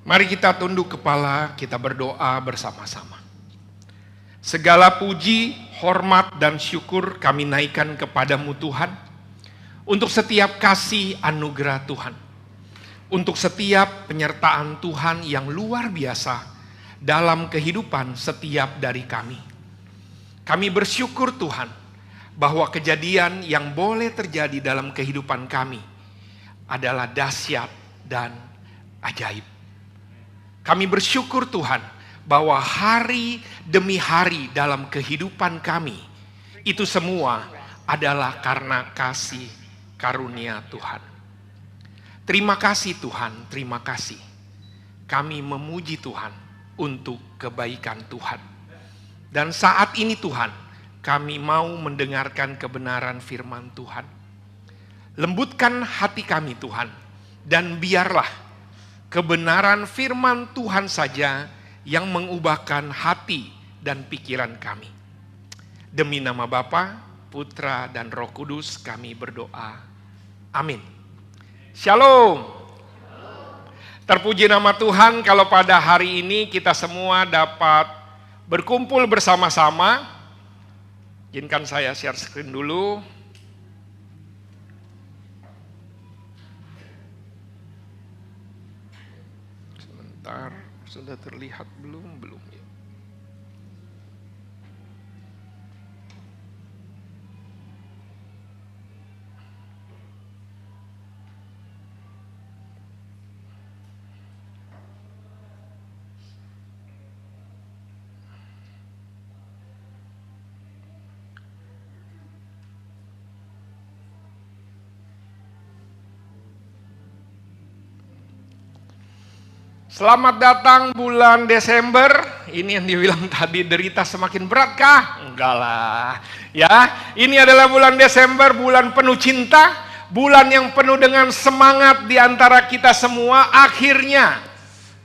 Mari kita tunduk kepala, kita berdoa bersama-sama. Segala puji, hormat, dan syukur kami naikkan kepadamu Tuhan, untuk setiap kasih anugerah Tuhan, untuk setiap penyertaan Tuhan yang luar biasa dalam kehidupan setiap dari kami. Kami bersyukur Tuhan, bahwa kejadian yang boleh terjadi dalam kehidupan kami adalah dahsyat dan ajaib. Kami bersyukur Tuhan, bahwa hari demi hari dalam kehidupan kami, itu semua adalah karena kasih karunia Tuhan. Terima kasih Tuhan, terima kasih. Kami memuji Tuhan untuk kebaikan Tuhan. Dan saat ini Tuhan, kami mau mendengarkan kebenaran firman Tuhan. Lembutkan hati kami Tuhan, dan biarlah kebenaran firman Tuhan saja yang mengubahkan hati dan pikiran kami. Demi nama Bapa, Putra, dan Roh Kudus kami berdoa. Amin. Shalom. Terpuji nama Tuhan kalau pada hari ini kita semua dapat berkumpul bersama-sama. Izinkan saya share screen dulu. Sebentar, sudah terlihat belum? Belum ya. Selamat datang bulan Desember. Ini yang dibilang tadi derita semakin berat kah? Enggak lah. Ya, ini adalah bulan Desember, bulan penuh cinta, bulan yang penuh dengan semangat di antara kita semua. Akhirnya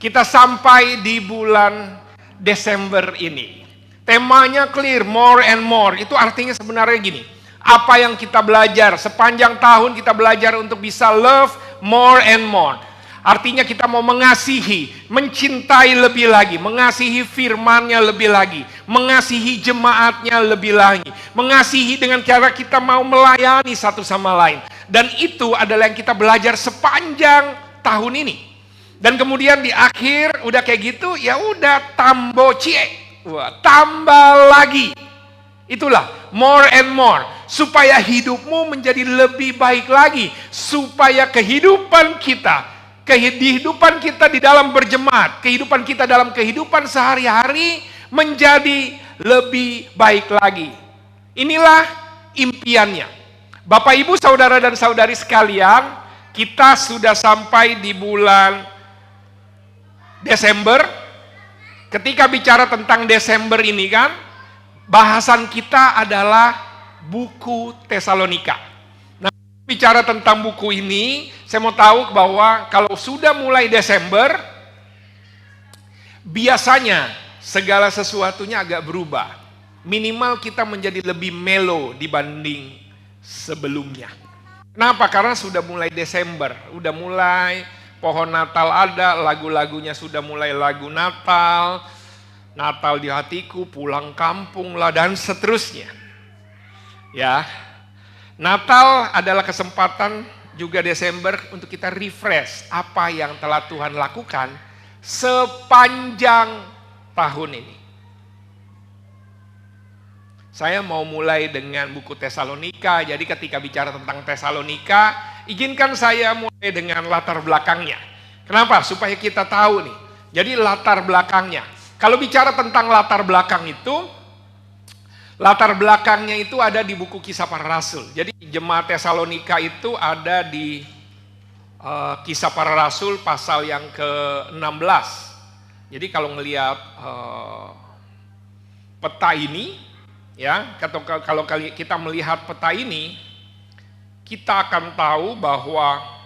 kita sampai di bulan Desember ini. Temanya clear, more and more. Itu artinya sebenarnya gini. Apa yang kita belajar sepanjang tahun, kita belajar untuk bisa love more and more. Artinya kita mau mengasihi, mencintai lebih lagi, mengasihi firman-Nya lebih lagi, mengasihi jemaat-Nya lebih lagi, mengasihi dengan cara kita mau melayani satu sama lain. Dan itu adalah yang kita belajar sepanjang tahun ini. Dan kemudian di akhir udah kayak gitu, ya udah tambah cie, tambah lagi. Itulah more and more, supaya hidupmu menjadi lebih baik lagi, supaya kehidupan kita di dalam berjemaat, kehidupan kita dalam kehidupan sehari-hari menjadi lebih baik lagi. Inilah impiannya. Bapak, Ibu, saudara dan saudari sekalian, kita sudah sampai di bulan Desember. Ketika bicara tentang Desember ini kan, bahasan kita adalah buku Tesalonika. Bicara tentang buku ini, saya mau tahu bahwa kalau sudah mulai Desember, biasanya segala sesuatunya agak berubah. Minimal kita menjadi lebih mellow dibanding sebelumnya. Kenapa? Karena sudah mulai Desember, udah mulai pohon Natal ada, lagu-lagunya sudah mulai lagu Natal, Natal di hatiku, pulang kampung lah, dan seterusnya. Ya. Natal adalah kesempatan juga Desember untuk kita refresh apa yang telah Tuhan lakukan sepanjang tahun ini. Saya mau mulai dengan buku Tesalonika. Jadi ketika bicara tentang Tesalonika, izinkan saya mulai dengan latar belakangnya. Kenapa? Supaya kita tahu nih. Jadi latar belakangnya. Kalau bicara tentang latar belakang itu, latar belakangnya itu ada di buku Kisah Para Rasul. Jadi jemaat Tesalonika itu ada di Kisah Para Rasul pasal yang ke-16. Jadi kalau ngelihat peta ini, ya, kalau kita melihat peta ini, kita akan tahu bahwa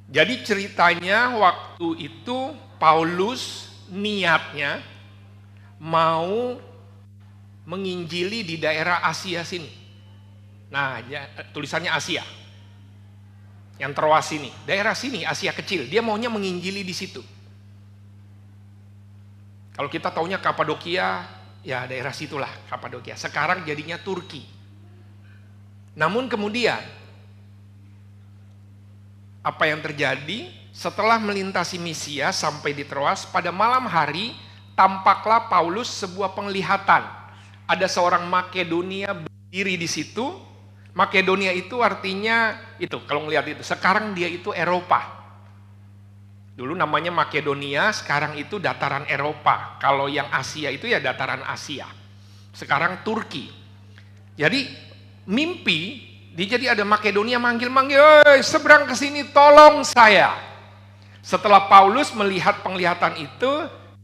jadi ceritanya waktu itu Paulus niatnya mau menginjili di daerah Asia sini. Nah, tulisannya Asia. Yang Troas ini, daerah sini, Asia Kecil. Dia maunya menginjili di situ. Kalau kita taunya Kapadokia, ya daerah situlah Kapadokia. Sekarang jadinya Turki. Namun kemudian, apa yang terjadi setelah melintasi Misia sampai di Troas, pada malam hari tampaklah Paulus sebuah penglihatan. Ada seorang Makedonia berdiri di situ. Makedonia itu artinya itu, kalau ngelihat itu, sekarang dia itu Eropa. Dulu namanya Makedonia, sekarang itu dataran Eropa. Kalau yang Asia itu ya dataran Asia. Sekarang Turki. Jadi mimpi, jadi ada Makedonia manggil-manggil, seberang ke sini tolong saya. Setelah Paulus melihat penglihatan itu,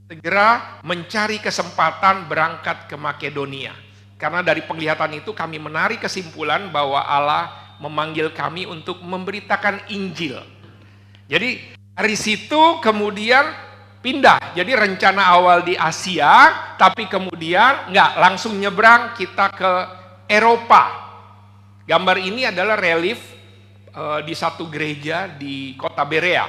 segera mencari kesempatan berangkat ke Makedonia. Karena dari penglihatan itu kami menarik kesimpulan bahwa Allah memanggil kami untuk memberitakan Injil. Jadi dari situ kemudian pindah. Jadi rencana awal di Asia, tapi kemudian langsung nyebrang kita ke Eropa. Gambar ini adalah relief di satu gereja di kota Berea.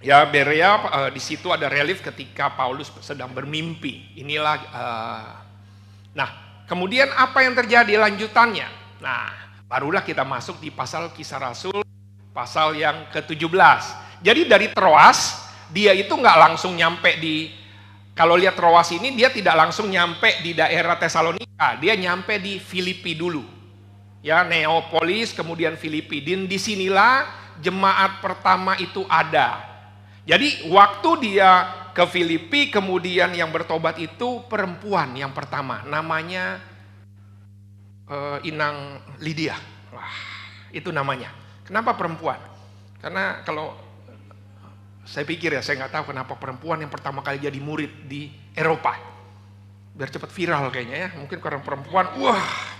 Ya, Berea, di situ ada relief ketika Paulus sedang bermimpi. Inilah nah, kemudian apa yang terjadi lanjutannya? Nah, barulah kita masuk di pasal Kisah Rasul, pasal yang ke-17. Jadi dari Troas, dia itu nggak langsung nyampe di, kalau lihat Troas ini, dia tidak langsung nyampe di daerah Tesalonika, dia nyampe di Filipi dulu. Ya, Neapolis, kemudian Filipi. Dan disinilah jemaat pertama itu ada. Jadi waktu dia ke Filipi, kemudian yang bertobat itu perempuan yang pertama, namanya Inang Lydia. Wah, itu namanya. Kenapa perempuan? Karena kalau saya pikir ya, saya nggak tahu kenapa perempuan yang pertama kali jadi murid di Eropa. Biar cepat viral kayaknya ya, mungkin karena perempuan. Wah.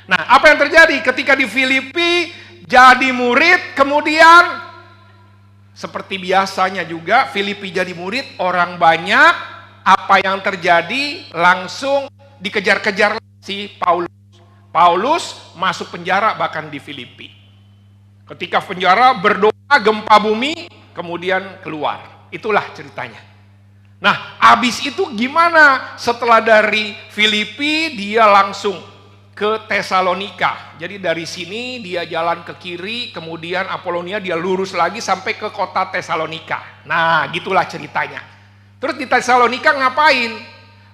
Nah, apa yang terjadi ketika di Filipi jadi murid, kemudian seperti biasanya juga Filipi jadi murid, orang banyak, apa yang terjadi langsung dikejar-kejar si Paulus. Paulus masuk penjara bahkan di Filipi. Ketika penjara berdoa gempa bumi, kemudian keluar. Itulah ceritanya. Nah, habis itu gimana? Setelah dari Filipi dia langsung ke Tesalonika. Jadi dari sini dia jalan ke kiri, kemudian Apolonia dia lurus lagi sampai ke kota Tesalonika. Nah, gitulah ceritanya. Terus di Tesalonika ngapain?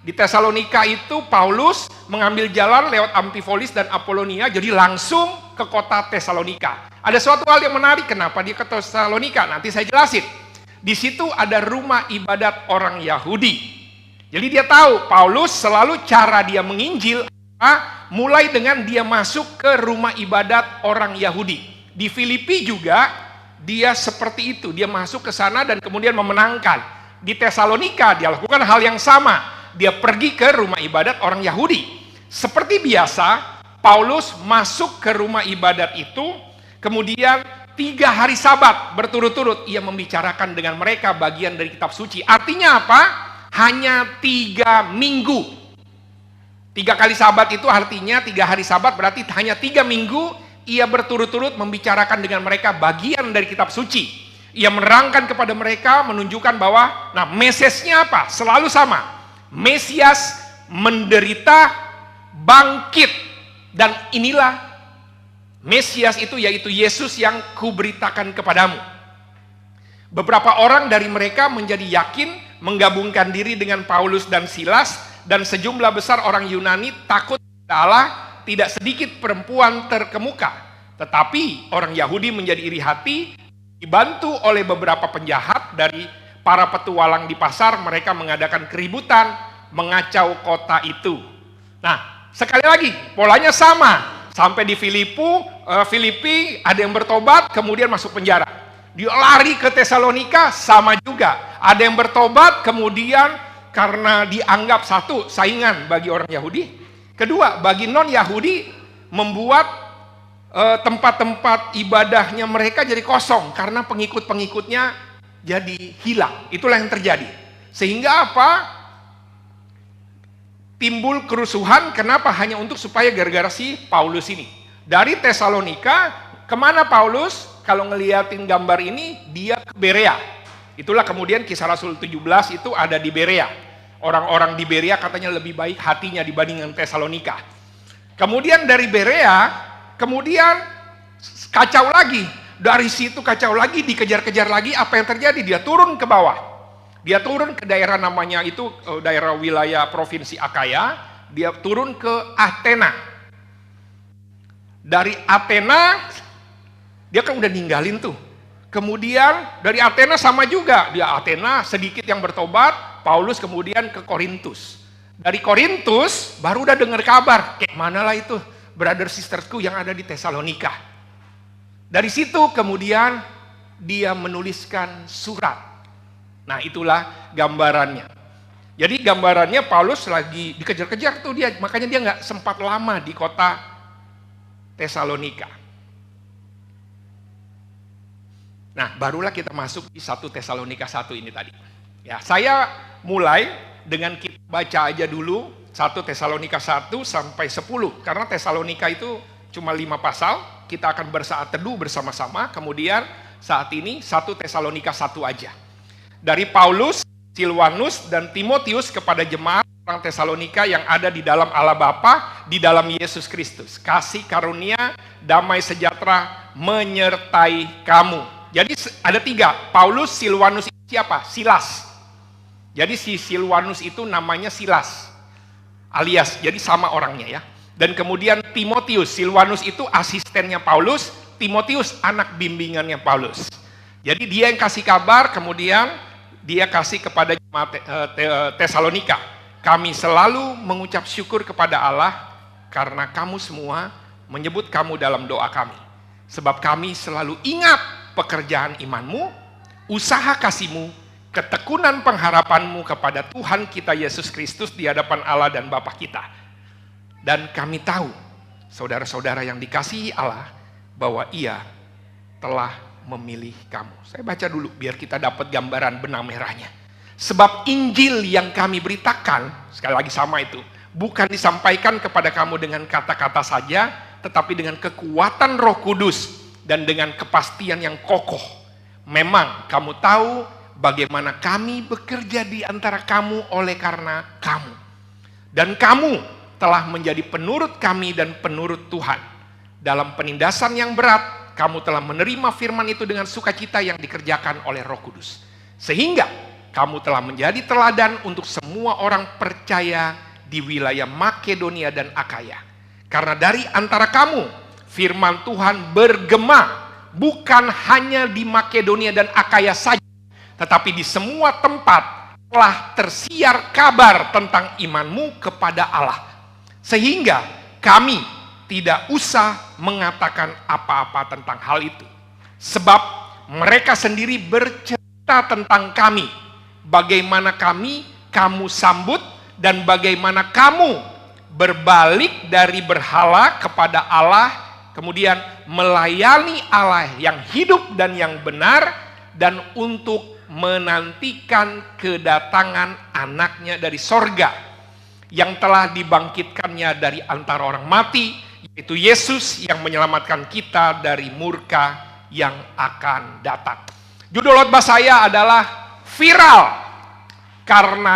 Di Tesalonika itu Paulus mengambil jalan lewat Amfipolis dan Apolonia, jadi langsung ke kota Tesalonika. Ada suatu hal yang menarik, kenapa dia ke Tesalonika? Nanti saya jelasin. Di situ ada rumah ibadat orang Yahudi. Jadi dia tahu Paulus selalu cara dia menginjil mulai dengan dia masuk ke rumah ibadat orang Yahudi. Di Filipi juga dia seperti itu, dia masuk ke sana dan kemudian memenangkan. Di Tesalonika dia lakukan hal yang sama, dia pergi ke rumah ibadat orang Yahudi. Seperti biasa, Paulus masuk ke rumah ibadat itu, kemudian 3 hari Sabat berturut-turut ia membicarakan dengan mereka bagian dari kitab suci. Artinya apa? Hanya 3 minggu. 3 kali Sabat itu artinya 3 hari Sabat, berarti hanya 3 minggu ia berturut-turut membicarakan dengan mereka bagian dari kitab suci. Ia menerangkan kepada mereka, menunjukkan bahwa, nah message-nya apa? Selalu sama. Mesias menderita, bangkit. Dan inilah Mesias itu, yaitu Yesus yang kuberitakan kepadamu. Beberapa orang dari mereka menjadi yakin, menggabungkan diri dengan Paulus dan Silas, dan sejumlah besar orang Yunani takut kepada Allah, tidak sedikit perempuan terkemuka. Tetapi orang Yahudi menjadi iri hati, dibantu oleh beberapa penjahat dari para petualang di pasar, mereka mengadakan keributan, mengacau kota itu. Nah, sekali lagi, polanya sama. Sampai di Filipi ada yang bertobat, kemudian masuk penjara. Dia lari ke Tesalonika, sama juga. Ada yang bertobat, kemudian karena dianggap satu, saingan bagi orang Yahudi. Kedua, bagi non-Yahudi, membuat tempat-tempat ibadahnya mereka jadi kosong. Karena pengikut-pengikutnya jadi hilang. Itulah yang terjadi. Sehingga apa? Timbul kerusuhan. Kenapa? Hanya untuk supaya gara-gara si Paulus ini. Dari Tesalonika, Kemana Paulus? Kalau ngeliatin gambar ini, dia ke Berea. Itulah kemudian Kisah Rasul 17 itu ada di Berea. Orang-orang di Berea katanya lebih baik hatinya dibandingkan Tesalonika. Kemudian dari Berea, kemudian kacau lagi. Dari situ kacau lagi, dikejar-kejar lagi. Apa yang terjadi? Dia turun ke bawah. Dia turun ke daerah namanya itu, daerah wilayah provinsi Akaya. Dia turun ke Athena. Dari Athena, dia kan udah ninggalin tuh. Kemudian dari Athena sama juga. Dia Athena sedikit yang bertobat, Paulus kemudian ke Korintus. Dari Korintus baru udah dengar kabar, kayak mana lah itu brother sistersku yang ada di Tesalonika. Dari situ kemudian dia menuliskan surat. Nah itulah gambarannya. Jadi gambarannya Paulus lagi dikejar-kejar tuh dia, makanya dia nggak sempat lama di kota Tesalonika. Nah, barulah kita masuk di 1 Tesalonika 1 ini tadi. Ya, saya mulai dengan kita baca aja dulu 1 Tesalonika 1 sampai 10. Karena Tesalonika itu cuma 5 pasal, kita akan bersaat teduh bersama-sama. Kemudian saat ini 1 Tesalonika 1 aja. Dari Paulus, Silwanus, dan Timotius kepada jemaat orang Tesalonika yang ada di dalam Allah Bapa, di dalam Yesus Kristus. Kasih karunia, damai sejahtera menyertai kamu. Jadi ada 3, Paulus, Silwanus siapa? Silas. Jadi si Silwanus itu namanya Silas, alias, jadi sama orangnya ya. Dan kemudian Timotius, Silwanus itu asistennya Paulus, Timotius anak bimbingannya Paulus. Jadi dia yang kasih kabar, kemudian dia kasih kepada jemaat Tesalonika. Kami selalu mengucap syukur kepada Allah karena kamu semua menyebut kamu dalam doa kami. Sebab kami selalu ingat pekerjaan imanmu, usaha kasihmu, ketekunan pengharapanmu kepada Tuhan kita Yesus Kristus di hadapan Allah dan Bapa kita. Dan kami tahu, saudara-saudara yang dikasihi Allah, bahwa Ia telah memilih kamu. Saya baca dulu biar kita dapat gambaran benang merahnya. Sebab Injil yang kami beritakan, sekali lagi sama itu, bukan disampaikan kepada kamu dengan kata-kata saja, tetapi dengan kekuatan Roh Kudus dan dengan kepastian yang kokoh. Memang kamu tahu bagaimana kami bekerja di antara kamu oleh karena kamu. Dan kamu telah menjadi penurut kami dan penurut Tuhan. Dalam penindasan yang berat, kamu telah menerima firman itu dengan sukacita yang dikerjakan oleh Roh Kudus. Sehingga kamu telah menjadi teladan untuk semua orang percaya di wilayah Makedonia dan Akaya. Karena dari antara kamu, firman Tuhan bergema, bukan hanya di Makedonia dan Akaya saja, tetapi di semua tempat telah tersiar kabar tentang imanmu kepada Allah. Sehingga kami tidak usah mengatakan apa-apa tentang hal itu. Sebab mereka sendiri bercerita tentang kami, bagaimana kamu sambut, dan bagaimana kamu berbalik dari berhala kepada Allah, kemudian melayani Allah yang hidup dan yang benar, dan untuk menantikan kedatangan anaknya dari sorga, yang telah dibangkitkannya dari antara orang mati, yaitu Yesus yang menyelamatkan kita dari murka yang akan datang. Judul khotbah saya adalah viral karena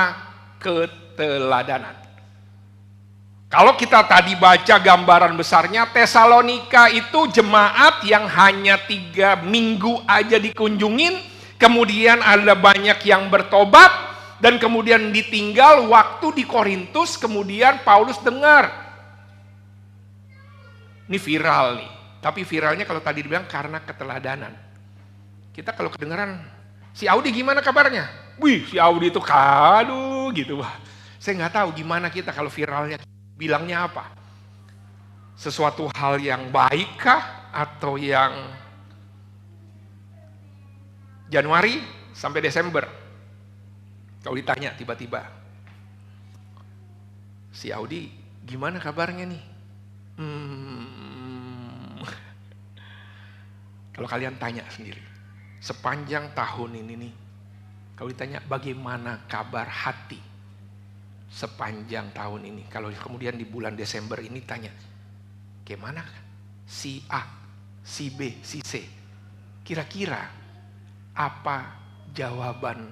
keteladanan. Kalau kita tadi baca gambaran besarnya, Tesalonika itu jemaat yang hanya 3 minggu aja dikunjungin, kemudian ada banyak yang bertobat, dan kemudian ditinggal waktu di Korintus, kemudian Paulus dengar. Ini viral nih, tapi viralnya kalau tadi dibilang karena keteladanan. Kita kalau kedengaran, si Audi gimana kabarnya? Wih, si Audi itu kadu gitu. Wah, saya nggak tahu gimana kita kalau viralnya bilangnya apa. Sesuatu hal yang baik kah? Atau yang Januari sampai Desember? Kalau ditanya tiba-tiba, si Audi gimana kabarnya nih? Kalau kalian tanya sendiri, sepanjang tahun ini nih, kalau ditanya bagaimana kabar hati sepanjang tahun ini, kalau kemudian di bulan Desember ini tanya, gimana si A? si B, si C. Kira-kira apa jawaban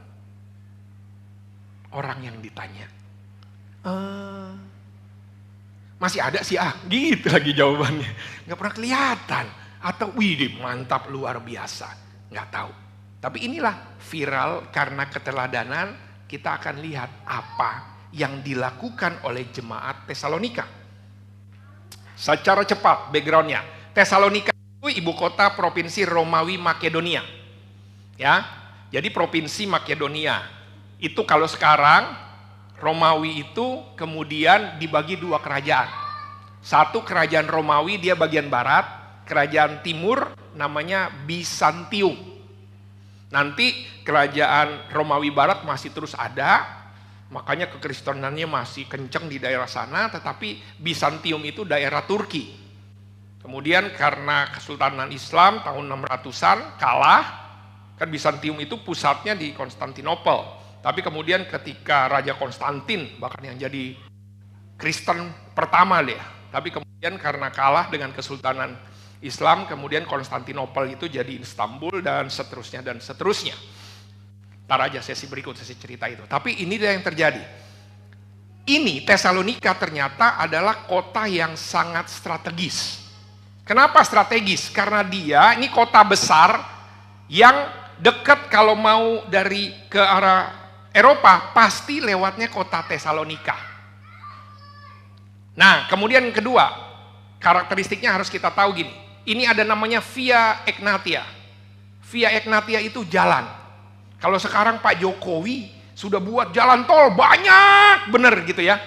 orang yang ditanya? Masih ada si A, gitu lagi jawabannya. Nggak pernah kelihatan. Atau wih mantap luar biasa. Nggak tahu. Tapi inilah viral karena keteladanan kita akan lihat apa yang dilakukan oleh jemaat Tesalonika. Secara cepat backgroundnya. Tesalonika itu ibu kota provinsi Romawi Makedonia. Ya, jadi provinsi Makedonia. Itu kalau sekarang Romawi itu kemudian dibagi dua kerajaan. Satu kerajaan Romawi dia bagian barat, kerajaan timur namanya Bizantium. Nanti kerajaan Romawi barat masih terus ada, makanya kekristenannya masih kenceng di daerah sana, tetapi Bizantium itu daerah Turki. Kemudian karena Kesultanan Islam tahun 600-an kalah, kan Bizantium itu pusatnya di Konstantinopel. Tapi kemudian ketika Raja Konstantin, bahkan yang jadi Kristen pertama dia, tapi kemudian karena kalah dengan Kesultanan Islam, kemudian Konstantinopel itu jadi Istanbul dan seterusnya dan seterusnya. Ntar aja sesi berikut, sesi cerita itu. Tapi ini dia yang terjadi. Ini Tesalonika ternyata adalah kota yang sangat strategis. Kenapa strategis? Karena dia ini kota besar yang dekat kalau mau dari ke arah Eropa pasti lewatnya kota Tesalonika. Nah, kemudian yang kedua, karakteristiknya harus kita tahu gini. Ini ada namanya Via Egnatia. Via Egnatia itu jalan. Kalau sekarang Pak Jokowi sudah buat jalan tol banyak bener gitu ya.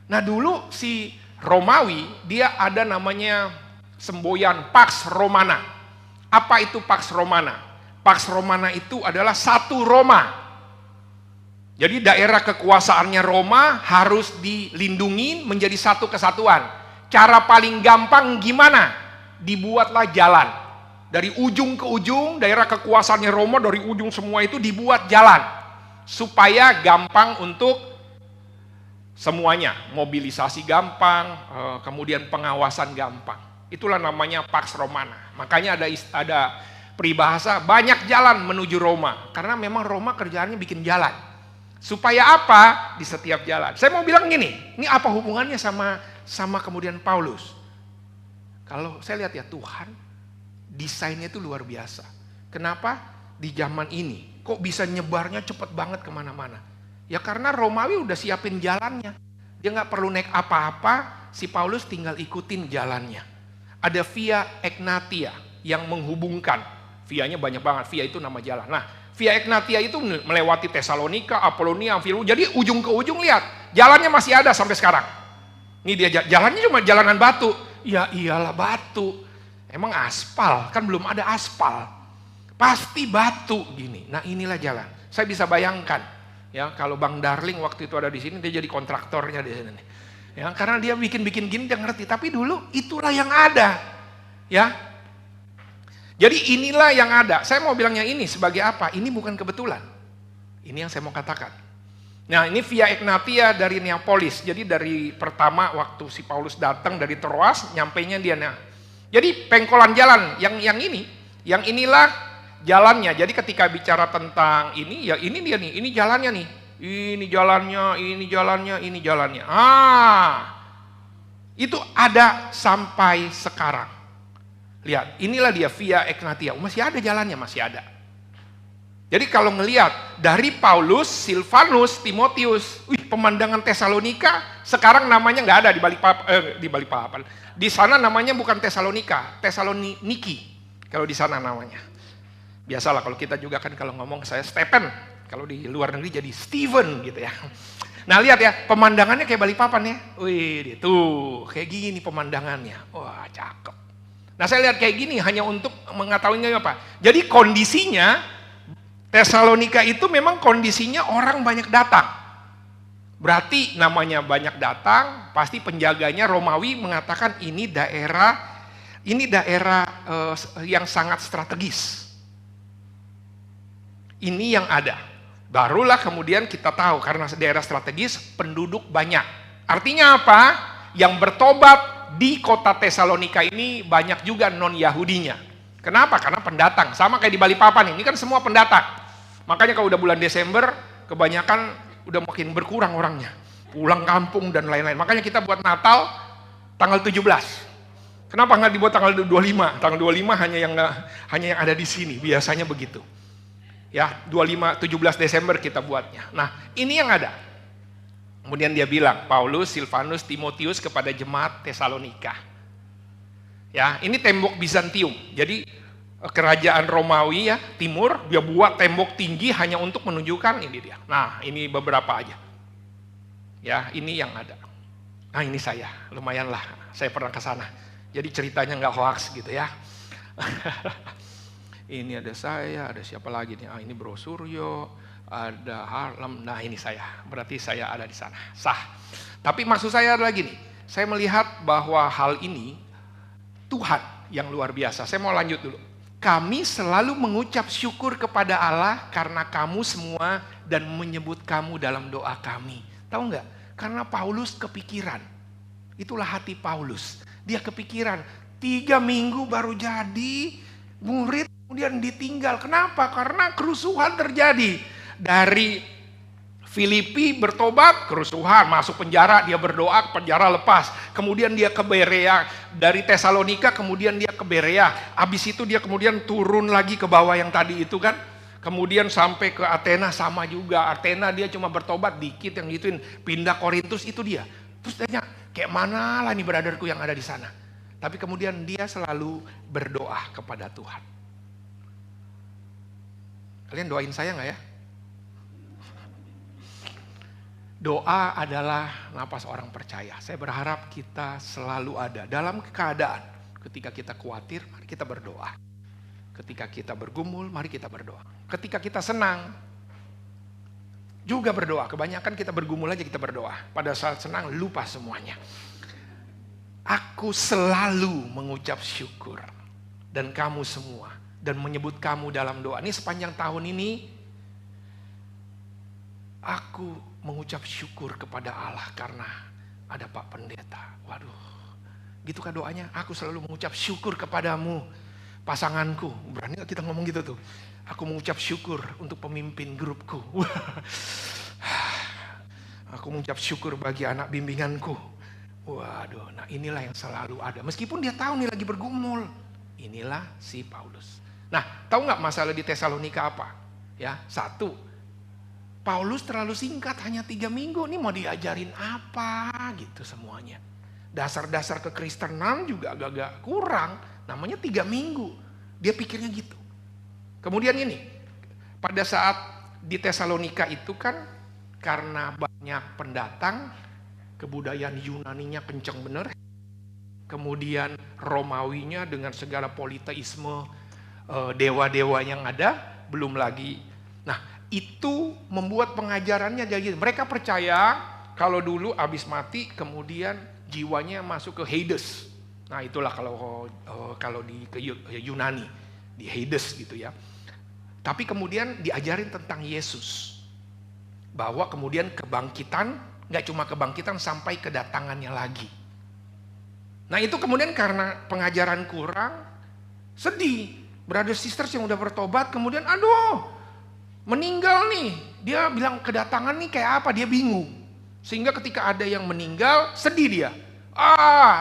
Nah dulu si Romawi dia ada namanya semboyan Pax Romana. Apa itu Pax Romana? Pax Romana itu adalah satu Roma. Jadi daerah kekuasaannya Roma harus dilindungi menjadi satu kesatuan. Cara paling gampang gimana? Dibuatlah jalan. Dari ujung ke ujung daerah kekuasaannya Roma, dari ujung semua itu dibuat jalan. Supaya gampang untuk semuanya. Mobilisasi gampang, kemudian pengawasan gampang. Itulah namanya Pax Romana. Makanya ada peribahasa banyak jalan menuju Roma. Karena memang Roma kerjaannya bikin jalan. Supaya apa? Di setiap jalan. Saya mau bilang gini, ini apa hubungannya sama kemudian Paulus? Kalau saya lihat ya Tuhan, desainnya itu luar biasa. Kenapa? Di zaman ini, kok bisa nyebarnya cepet banget kemana-mana? Ya karena Romawi udah siapin jalannya. Dia nggak perlu naik apa-apa, si Paulus tinggal ikutin jalannya. Ada Via Egnatia yang menghubungkan. Vianya banyak banget, Via itu nama jalan. Nah, Via Egnatia itu melewati Tesalonika, Apolonia, Amfilu. Jadi ujung ke ujung lihat, jalannya masih ada sampai sekarang. Ini dia jalannya cuma jalanan batu. Ya iyalah batu. Emang aspal, kan belum ada aspal. Pasti batu gini. Nah inilah jalan. Saya bisa bayangkan ya kalau Bang Darling waktu itu ada di sini dia jadi kontraktornya di sini. Ya karena dia bikin-bikin gini dia ngerti. Tapi dulu itulah yang ada. Ya. Jadi inilah yang ada. Saya mau bilangnya ini sebagai apa? Ini bukan kebetulan. Ini yang saya mau katakan. Nah ini Via Egnatia dari Neapolis. Jadi dari pertama waktu si Paulus datang dari Troas, nyampainya dia. Nah, jadi pengkolan jalan yang ini. Yang inilah jalannya. Jadi ketika bicara tentang ini, ya ini dia nih. Ini jalannya nih. Ini jalannya, ini jalannya, ini jalannya. Itu ada sampai sekarang. Lihat, inilah dia Via Egnatia. Masih ada jalannya, masih ada. Jadi kalau ngelihat dari Paulus, Silvanus, Timotius, pemandangan Tesalonika, sekarang namanya nggak ada di Balikpapan. Di sana namanya bukan Tesalonika, Tesaloniki. Kalau di sana namanya. Biasalah kalau kita juga kan kalau ngomong saya Stephen, kalau di luar negeri jadi Steven gitu ya. Nah lihat ya, pemandangannya kayak Balikpapan ya. Wih, tuh kayak gini pemandangannya. Wah, cakep. Nah saya lihat kayak gini hanya untuk mengetahui apa. Jadi kondisinya Tesalonika itu memang kondisinya orang banyak datang. Berarti namanya banyak datang, pasti penjaganya Romawi mengatakan ini daerah yang sangat strategis. Ini yang ada. Barulah kemudian kita tahu karena daerah strategis penduduk banyak. Artinya apa? Yang bertobat di kota Tesalonika ini banyak juga non-Yahudinya. Kenapa? Karena pendatang. Sama kayak di Balikpapan ini kan semua pendatang. Makanya kalau udah bulan Desember, kebanyakan udah makin berkurang orangnya. Pulang kampung dan lain-lain. Makanya kita buat Natal tanggal 17. Kenapa nggak dibuat tanggal 25? Tanggal 25 hanya yang ada di sini. Biasanya begitu. Ya, 17 Desember kita buatnya. Nah, ini yang ada. Kemudian dia bilang, Paulus, Silvanus, Timotius kepada jemaat Tesalonika. Ya, ini tembok Bizantium. Jadi kerajaan Romawi ya, timur, dia buat tembok tinggi hanya untuk menunjukkan ini dia. Nah, ini beberapa aja. Ya, ini yang ada. Nah, ini saya, lumayan lah. Saya pernah ke sana. Jadi ceritanya nggak hoax gitu ya. Ini ada saya, ada siapa lagi nih? Ini Bro Suryo, ada Harlem. Nah, ini saya. Berarti saya ada di sana. Sah. Tapi maksud saya lagi nih, saya melihat bahwa hal ini Tuhan yang luar biasa. Saya mau lanjut dulu. Kami selalu mengucap syukur kepada Allah karena kamu semua dan menyebut kamu dalam doa kami. Tahu nggak? Karena Paulus kepikiran. Itulah hati Paulus. Dia kepikiran. 3 minggu baru jadi murid, kemudian ditinggal. Kenapa? Karena kerusuhan terjadi. Dari Filipi bertobat, kerusuhan, masuk penjara, dia berdoa, penjara lepas. Kemudian dia ke Berea, dari Tesalonika kemudian dia ke Berea. Habis itu dia kemudian turun lagi ke bawah yang tadi itu kan. Kemudian sampai ke Athena sama juga. Athena dia cuma bertobat dikit yang gituin. Pindah Korintus itu dia. Terus tanya, kayak mana lah nih brotherku yang ada di sana. Tapi kemudian dia selalu berdoa kepada Tuhan. Kalian doain saya nggak ya? Doa adalah napas orang percaya. Saya berharap kita selalu ada dalam keadaan. Ketika kita khawatir, mari kita berdoa. Ketika kita bergumul, mari kita berdoa. Ketika kita senang, juga berdoa. Kebanyakan kita bergumul aja kita berdoa. Pada saat senang, lupa semuanya. Aku selalu mengucap syukur. Dan kamu semua. Dan menyebut kamu dalam doa. Ini sepanjang tahun ini, aku mengucap syukur kepada Allah karena ada Pak Pendeta. Waduh, gitukah doanya? Aku selalu mengucap syukur kepadamu, pasanganku. Berani gak kita ngomong gitu tuh? Aku mengucap syukur untuk pemimpin grupku. Aku mengucap syukur bagi anak bimbinganku. Waduh, nah inilah yang selalu ada. Meskipun dia tahu nih lagi bergumul. Inilah si Paulus. Nah, tahu nggak masalah di Tesalonika apa? Ya, satu, Paulus terlalu singkat, hanya 3 minggu. Ini mau diajarin apa gitu semuanya. Dasar-dasar kekristenan juga agak-agak kurang. Namanya 3 minggu. Dia pikirnya gitu. Kemudian ini, pada saat di Tesalonika itu kan karena banyak pendatang, kebudayaan Yunaninya kenceng bener. Kemudian Romawinya dengan segala politeisme, dewa-dewa yang ada, belum lagi. Nah, itu membuat pengajarannya jadi mereka percaya kalau dulu habis mati kemudian jiwanya masuk ke Hades. Nah, itulah kalau di Yunani di Hades gitu ya. Tapi kemudian diajarin tentang Yesus. Bahwa kemudian kebangkitan, nggak cuma kebangkitan sampai kedatangannya lagi. Nah, itu kemudian karena pengajaran kurang, sedih. Brother sisters yang udah bertobat kemudian aduh, meninggal nih. Dia bilang kedatangan nih kayak apa, dia bingung. Sehingga ketika ada yang meninggal, sedih dia.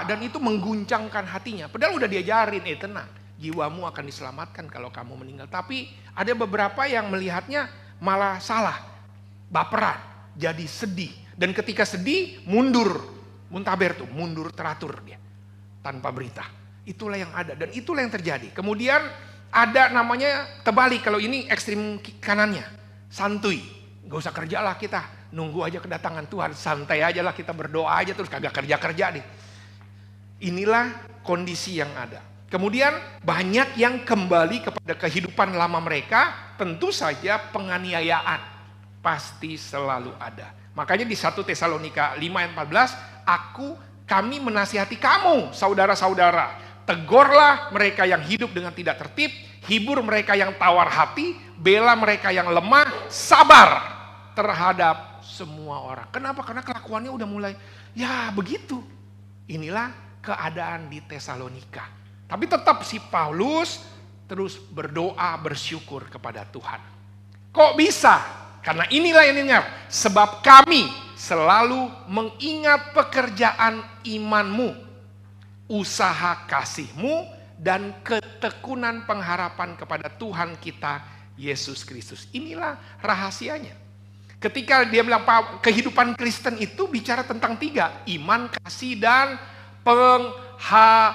Dan itu mengguncangkan hatinya. Padahal udah diajarin, tenang. Jiwamu akan diselamatkan kalau kamu meninggal. Tapi ada beberapa yang melihatnya malah salah. Baperan, jadi sedih. Dan ketika sedih, mundur. Muntaber tuh, mundur teratur dia. Tanpa berita. Itulah yang ada. Dan itulah yang terjadi. Kemudian ada namanya terbalik, kalau ini ekstrim kanannya, santuy, gak usah kerja lah kita, nunggu aja kedatangan Tuhan, santai aja lah kita berdoa aja terus kagak kerja deh. Inilah kondisi yang ada. Kemudian banyak yang kembali kepada kehidupan lama mereka, tentu saja penganiayaan pasti selalu ada. Makanya di 1 Tesalonika 5 ayat 14, kami menasihati kamu saudara-saudara, tegurlah mereka yang hidup dengan tidak tertib, hibur mereka yang tawar hati, bela mereka yang lemah, sabar terhadap semua orang. Kenapa? Karena kelakuannya udah mulai, ya begitu. Inilah keadaan di Tesalonika. Tapi tetap si Paulus terus berdoa bersyukur kepada Tuhan. Kok bisa? Karena inilah yang dengar. Sebab kami selalu mengingat pekerjaan imanmu, usaha kasihmu, dan ketekunan pengharapan kepada Tuhan kita Yesus Kristus. Inilah rahasianya. Ketika dia bilang kehidupan Kristen itu bicara tentang 3. Iman, kasih, dan pengharapan.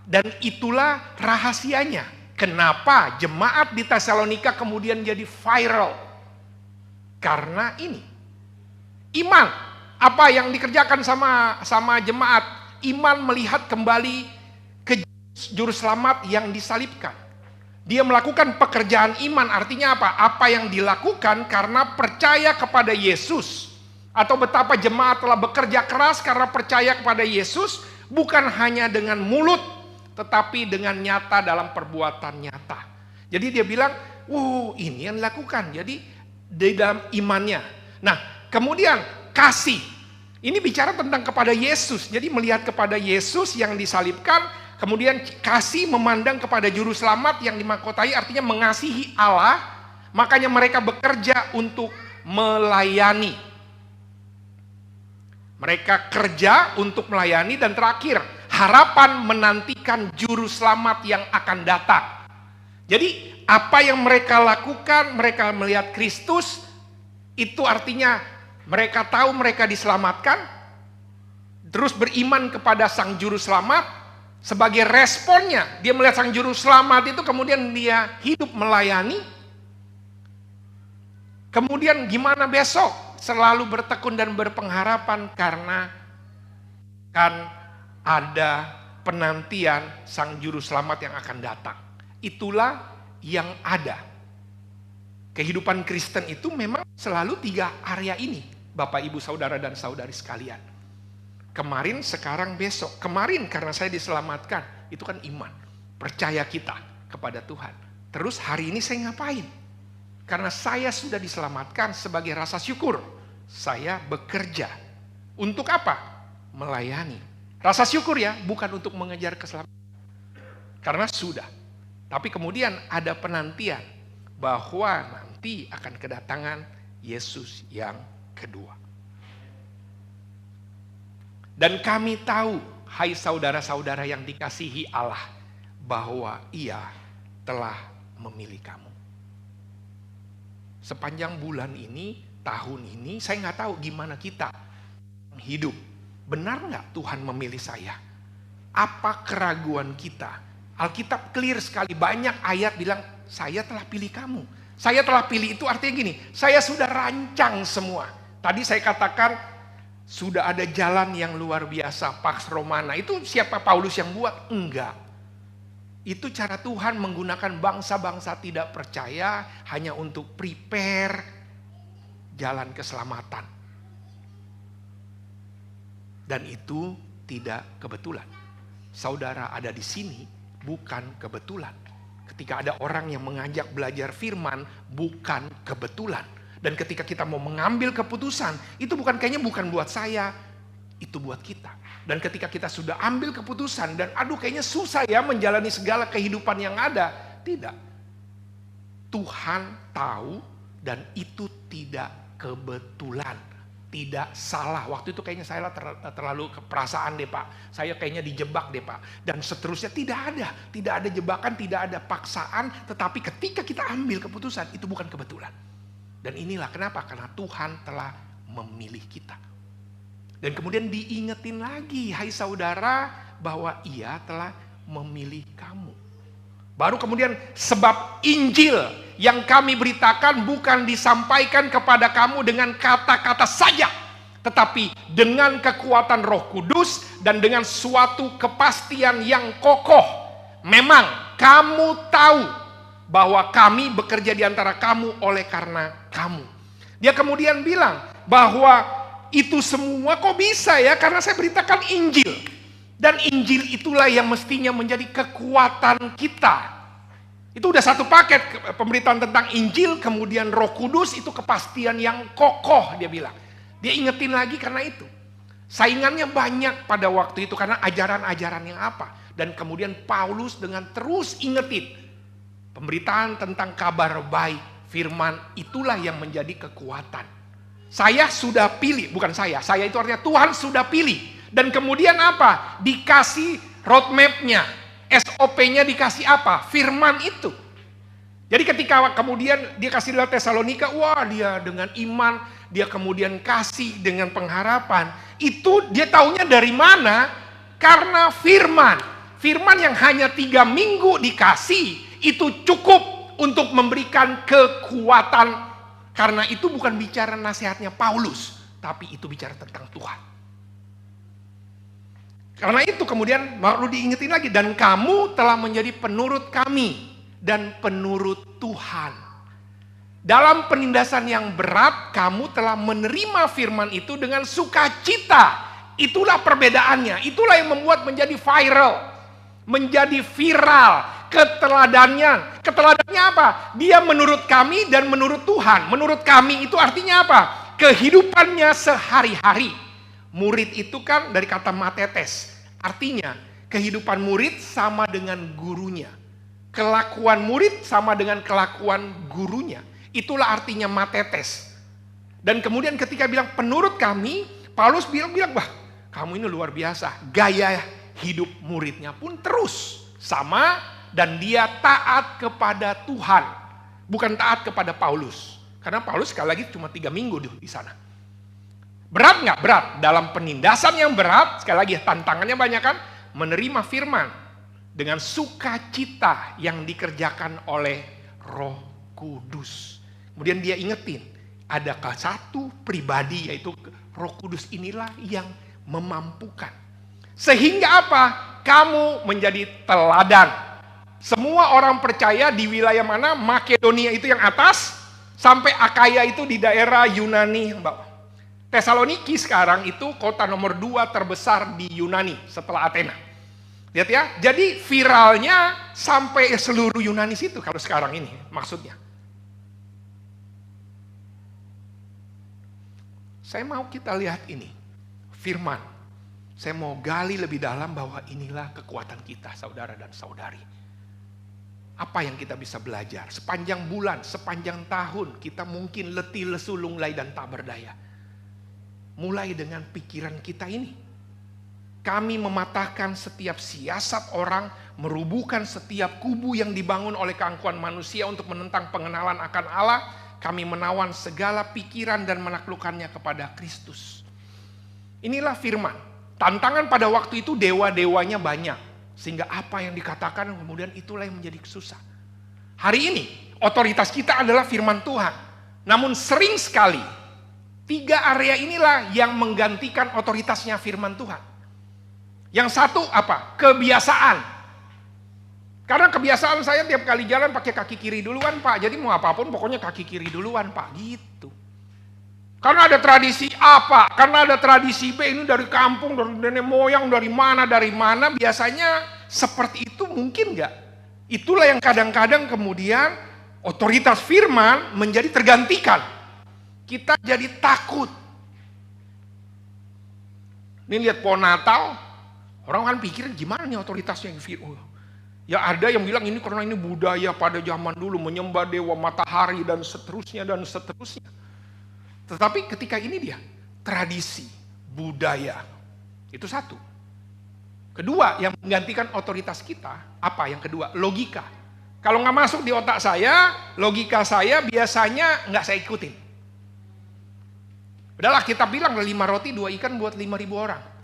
Dan itulah rahasianya. Kenapa jemaat di Tesalonika kemudian jadi viral? Karena ini. Iman. Apa yang dikerjakan sama jemaat? Iman melihat kembali ke juru selamat yang disalibkan. Dia melakukan pekerjaan iman, artinya apa? Apa yang dilakukan karena percaya kepada Yesus. Atau betapa jemaat telah bekerja keras karena percaya kepada Yesus. Bukan hanya dengan mulut, tetapi dengan nyata dalam perbuatan nyata. Jadi dia bilang, ini yang dilakukan. Jadi di dalam imannya. Nah, kemudian kasih. Ini bicara tentang kepada Yesus. Jadi melihat kepada Yesus yang disalibkan, kemudian kasih memandang kepada juru selamat yang dimahkotai, artinya mengasihi Allah. Makanya mereka bekerja untuk melayani. Mereka kerja untuk melayani, dan terakhir, harapan menantikan juru selamat yang akan datang. Jadi apa yang mereka lakukan, mereka melihat Kristus, itu artinya mereka tahu mereka diselamatkan, terus beriman kepada sang juru selamat. Sebagai responnya, dia melihat sang juru selamat itu, kemudian dia hidup melayani. Kemudian gimana besok? Selalu bertekun dan berpengharapan karena kan ada penantian sang juru selamat yang akan datang. Itulah yang ada. Kehidupan Kristen itu memang selalu 3 area ini. Bapak, Ibu, Saudara, dan Saudari sekalian. Kemarin, sekarang, besok. Kemarin karena saya diselamatkan. Itu kan iman. Percaya kita kepada Tuhan. Terus hari ini saya ngapain? Karena saya sudah diselamatkan, sebagai rasa syukur. Saya bekerja. Untuk apa? Melayani. Rasa syukur ya, bukan untuk mengejar keselamatan. Karena sudah. Tapi kemudian ada penantian bahwa nanti akan kedatangan Yesus yang kedua. Dan kami tahu, hai saudara-saudara yang dikasihi Allah, bahwa Ia telah memilih kamu. Sepanjang bulan ini, tahun ini, saya nggak tahu gimana kita hidup. Benar nggak Tuhan memilih saya? Apa keraguan kita? Alkitab clear sekali, banyak ayat bilang, saya telah pilih kamu. Saya telah pilih itu artinya gini, saya sudah rancang semua. Tadi saya katakan, sudah ada jalan yang luar biasa, Pax Romana. Itu siapa Paulus yang buat? Enggak. Itu cara Tuhan menggunakan bangsa-bangsa tidak percaya hanya untuk prepare jalan keselamatan. Dan itu tidak kebetulan. Saudara ada di sini bukan kebetulan. Ketika ada orang yang mengajak belajar firman bukan kebetulan. Dan ketika kita mau mengambil keputusan, itu kayaknya bukan buat saya, itu buat kita. Dan ketika kita sudah ambil keputusan dan kayaknya susah ya menjalani segala kehidupan yang ada. Tidak. Tuhan tahu dan itu tidak kebetulan. Tidak salah. Waktu itu kayaknya saya terlalu keperasaan deh Pak. Saya kayaknya dijebak deh Pak. Dan seterusnya tidak ada. Tidak ada jebakan, tidak ada paksaan. Tetapi ketika kita ambil keputusan itu bukan kebetulan. Dan inilah kenapa? Karena Tuhan telah memilih kita. Dan kemudian diingetin lagi, hai saudara, bahwa Ia telah memilih kamu. Baru kemudian sebab Injil yang kami beritakan bukan disampaikan kepada kamu dengan kata-kata saja, tetapi dengan kekuatan Roh Kudus dan dengan suatu kepastian yang kokoh. Memang kamu tahu bahwa kami bekerja di antara kamu oleh karena kamu. Dia kemudian bilang bahwa itu semua kok bisa ya, karena saya beritakan Injil. Dan Injil itulah yang mestinya menjadi kekuatan kita. Itu udah satu paket, pemberitaan tentang Injil, kemudian Roh Kudus, itu kepastian yang kokoh dia bilang. Dia ingetin lagi karena itu. Saingannya banyak pada waktu itu karena ajaran-ajaran yang apa. Dan kemudian Paulus dengan terus ingetin pemberitaan tentang kabar baik, firman itulah yang menjadi kekuatan. Saya sudah pilih, bukan saya itu artinya Tuhan sudah pilih. Dan kemudian apa? Dikasih roadmap-nya, SOP-nya dikasih apa? Firman itu. Jadi ketika kemudian dia kasih lihat Tesalonika, wah dia dengan iman, dia kemudian kasih dengan pengharapan. Itu dia taunya dari mana? Karena firman. Firman yang hanya 3 minggu dikasih, itu cukup untuk memberikan kekuatan. Karena itu bukan bicara nasihatnya Paulus, tapi itu bicara tentang Tuhan. Karena itu kemudian perlu diingetin lagi, dan kamu telah menjadi penurut kami dan penurut Tuhan. Dalam penindasan yang berat, kamu telah menerima firman itu dengan sukacita. Itulah perbedaannya, itulah yang membuat menjadi viral, menjadi viral. Keteladannya apa? Dia menurut kami dan menurut Tuhan. Menurut kami itu artinya apa? Kehidupannya sehari-hari. Murid itu kan dari kata matetes. Artinya kehidupan murid sama dengan gurunya. Kelakuan murid sama dengan kelakuan gurunya. Itulah artinya matetes. Dan kemudian ketika bilang penurut kami, Paulus bilang, wah kamu ini luar biasa. Gaya hidup muridnya pun terus sama, dan dia taat kepada Tuhan. Bukan taat kepada Paulus. Karena Paulus sekali lagi cuma 3 minggu di sana. Berat nggak? Berat. Dalam penindasan yang berat, sekali lagi tantangannya banyak kan, menerima firman dengan sukacita yang dikerjakan oleh Roh Kudus. Kemudian dia ingetin, ada satu pribadi yaitu Roh Kudus inilah yang memampukan. Sehingga apa? Kamu menjadi teladan. Semua orang percaya di wilayah mana? Makedonia itu yang atas, sampai Akaya itu di daerah Yunani. Tesaloniki sekarang itu kota nomor 2 terbesar di Yunani setelah Athena. Lihat ya, jadi viralnya sampai seluruh Yunani situ kalau sekarang ini maksudnya. Saya mau kita lihat ini, firman. Saya mau gali lebih dalam bahwa inilah kekuatan kita, saudara dan saudari. Apa yang kita bisa belajar? Sepanjang bulan, sepanjang tahun, kita mungkin letih, lesu, lunglai, dan tak berdaya. Mulai dengan pikiran kita ini. Kami mematahkan setiap siasat orang, merubuhkan setiap kubu yang dibangun oleh keangkuhan manusia untuk menentang pengenalan akan Allah. Kami menawan segala pikiran dan menaklukkannya kepada Kristus. Inilah firman. Tantangan pada waktu itu dewa-dewanya banyak. Sehingga apa yang dikatakan kemudian itulah yang menjadi susah. Hari ini otoritas kita adalah firman Tuhan. Namun sering sekali 3 area inilah yang menggantikan otoritasnya firman Tuhan. Yang satu apa? Kebiasaan. Karena kebiasaan saya tiap kali jalan pakai kaki kiri duluan Pak. Jadi mau apapun pokoknya kaki kiri duluan Pak. Gitu. Karena ada tradisi A Pak. Karena ada tradisi B. Ini dari kampung, dari nenek moyang, dari mana. Biasanya seperti itu mungkin nggak? Itulah yang kadang-kadang kemudian otoritas firman menjadi tergantikan. Kita jadi takut. Ini lihat pohon Natal. Orang kan pikir gimana nih otoritasnya yang firman. Ya ada yang bilang ini karena ini budaya pada zaman dulu menyembah dewa matahari dan seterusnya. Tetapi ketika ini dia tradisi, budaya, itu satu. Kedua yang menggantikan otoritas kita, apa yang kedua? Logika. Kalau nggak masuk di otak saya, logika saya biasanya nggak saya ikutin. Udahlah kita bilang 5 roti 2 ikan buat 5.000 orang.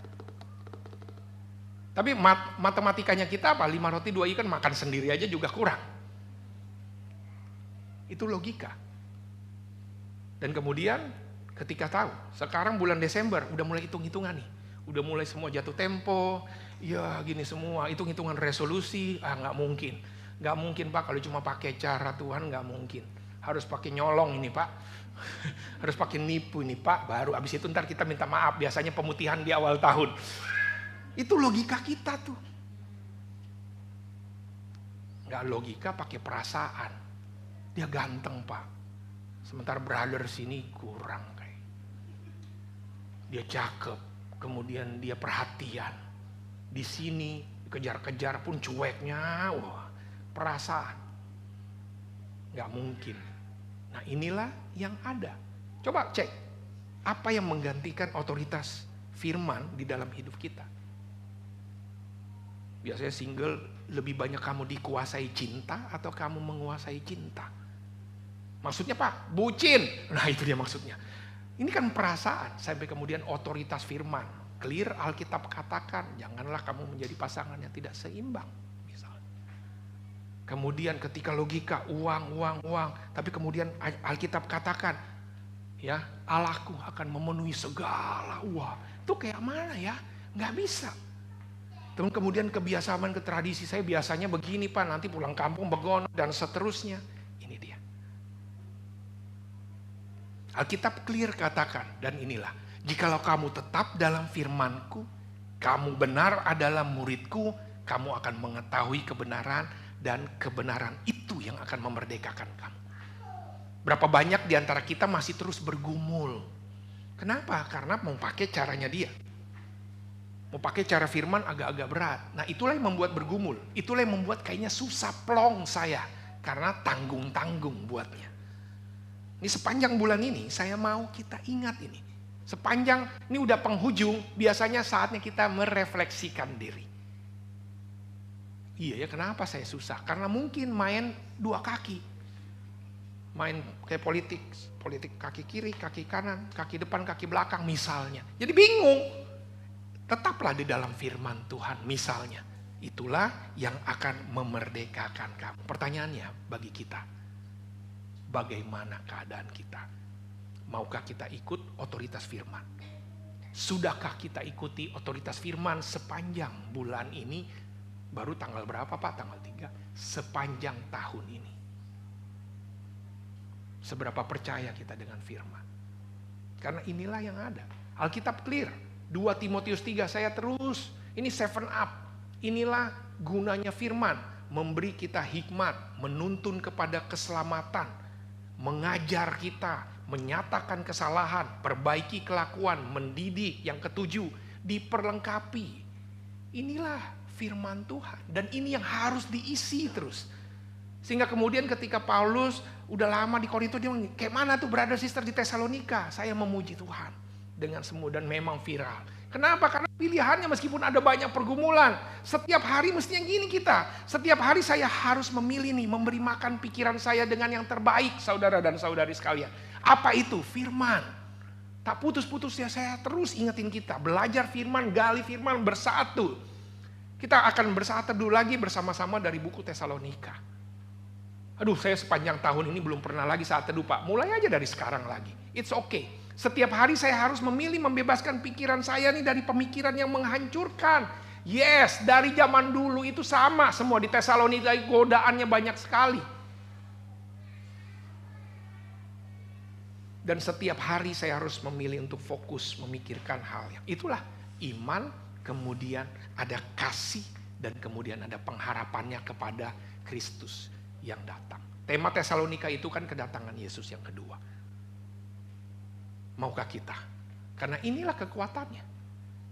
Tapi matematikanya kita apa? 5 roti 2 ikan makan sendiri aja juga kurang. Itu logika. Dan kemudian ketika tahu, sekarang bulan Desember udah mulai hitung-hitungan nih. Udah mulai semua jatuh tempo, ya gini semua, hitung-hitungan resolusi, nggak mungkin. Nggak mungkin Pak, kalau cuma pakai cara Tuhan nggak mungkin. Harus pakai nyolong ini Pak. Harus pakai nipu ini Pak, baru abis itu ntar kita minta maaf. Biasanya pemutihan di awal tahun. Itu logika kita tuh. Nggak logika pakai perasaan. Dia ganteng Pak. Sementara brother sini kurang kayak. Dia cakep, kemudian dia perhatian. Di sini kejar-kejar pun cueknya, wah, perasaan. Gak mungkin. Nah inilah yang ada. Coba cek, apa yang menggantikan otoritas firman di dalam hidup kita? Biasanya single, lebih banyak kamu dikuasai cinta atau kamu menguasai cinta? Maksudnya Pak, bucin. Nah itu dia maksudnya. Ini kan perasaan, sampai kemudian otoritas firman. Clear, Alkitab katakan, janganlah kamu menjadi pasangan yang tidak seimbang. Misalnya. Kemudian ketika logika, uang. Tapi kemudian Alkitab katakan, ya Allahku akan memenuhi segala uang. Itu kayak mana ya? Nggak bisa. Kemudian kebiasaan ke tradisi, saya biasanya begini Pak, nanti pulang kampung begono dan seterusnya. Ini dia. Alkitab clear katakan, dan inilah, jikalau kamu tetap dalam firman-Ku, kamu benar adalah murid-Ku, kamu akan mengetahui kebenaran, dan kebenaran itu yang akan memerdekakan kamu. Berapa banyak di antara kita masih terus bergumul. Kenapa? Karena mau pakai caranya dia. Mau pakai cara firman agak-agak berat. Nah itulah yang membuat bergumul. Itulah yang membuat kayaknya susah plong saya. Karena tanggung-tanggung buatnya. Ini sepanjang bulan ini saya mau kita ingat ini. Sepanjang ini udah penghujung, biasanya saatnya kita merefleksikan diri. Iya ya, kenapa saya susah? Karena mungkin main dua kaki. Main kayak politik kaki kiri, kaki kanan, kaki depan, kaki belakang misalnya. Jadi bingung. Tetaplah di dalam firman Tuhan misalnya. Itulah yang akan memerdekakan kamu. Pertanyaannya bagi kita, bagaimana keadaan kita? Maukah kita ikut otoritas firman? Sudahkah kita ikuti otoritas firman sepanjang bulan ini? Baru tanggal berapa Pak? Tanggal 3. Sepanjang tahun ini. Seberapa percaya kita dengan firman? Karena inilah yang ada. Alkitab clear. 2 Timotius 3, saya terus, ini 7 up. Inilah gunanya firman, memberi kita hikmat, menuntun kepada keselamatan, mengajar kita, menyatakan kesalahan, perbaiki kelakuan, mendidik. Yang ketujuh, diperlengkapi. Inilah firman Tuhan, dan ini yang harus diisi terus. Sehingga kemudian ketika Paulus udah lama di Korintus, dia bilang, kayak mana tuh brother sister di Tesalonika? Saya memuji Tuhan dengan semua dan memang viral. Kenapa? Karena pilihannya meskipun ada banyak pergumulan. Setiap hari mestinya gini kita. Setiap hari saya harus memilih nih, memberi makan pikiran saya dengan yang terbaik, saudara dan saudari sekalian. Apa itu? Firman. Tak putus-putus ya, saya terus ingetin kita. Belajar firman, gali firman, bersatu. Kita akan bersatu dulu lagi bersama-sama dari buku Tesalonika. Aduh, saya sepanjang tahun ini belum pernah lagi saat teduh Pak. Mulai aja dari sekarang lagi. It's okay. Setiap hari saya harus memilih membebaskan pikiran saya nih dari pemikiran yang menghancurkan. Yes, dari zaman dulu itu sama semua di Tesalonika, godaannya banyak sekali. Dan setiap hari saya harus memilih untuk fokus memikirkan hal yang itulah iman, kemudian ada kasih, dan kemudian ada pengharapannya kepada Kristus yang datang. Tema Tesalonika itu kan kedatangan Yesus yang kedua. Maukah kita? Karena inilah kekuatannya.